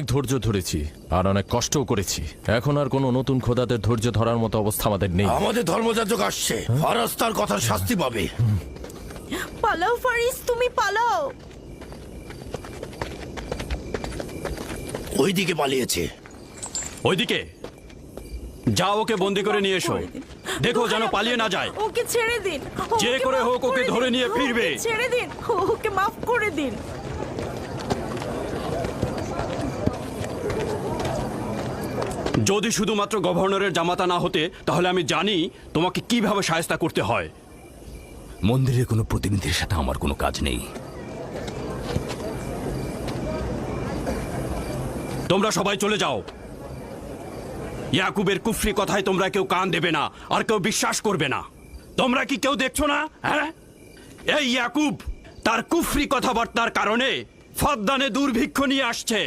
ধৈর্য ধরেছি আর অনেক কষ্টও করেছি। এখন আর কোনো নতুন খোদাদের ধৈর্য ধরার মতো অবস্থা আমাদের নেই। আমাদের ধর্মযাজক আসছে, ফারাজ তার কথার শাস্তি পাবে। পালাও ফারিস, তুমি পালাও। ওইদিকে পালিয়েছে। ওইদিকে যাও, ওকে বন্দি করে নিয়ে এসো। দেখো যেন পালিয়ে না যায়। ওকে ছেড়ে দিন, যে ওকে করে মাফ হোক ওকে দিন। ধরে নিয়ে ফিরবে। ওকে ছেড়ে দিন, ওকে মাফ করে দিন। যদি শুধুমাত্র গভর্নরের জামাতা না হতে, তাহলে আমি জানি তোমাকে কিভাবে শায়েস্তা করতে হয়। মন্দিরের কোনো প্রতিনিধির সাথে আমার কোনো কাজ নেই। তোমরা সবাই চলে যাও। ইয়াকুবের কুফরি কথায় তোমরা কেউ কান দেবে না, আর কেউ বিশ্বাস করবে না। তোমরা কি কেউ দেখছো না? হ্যাঁ, এই ইয়াকুব তার কুফরি কথাবার্তার কারণে ফাদ্দানে দুর্ভিক্ষ নিয়ে আসছে।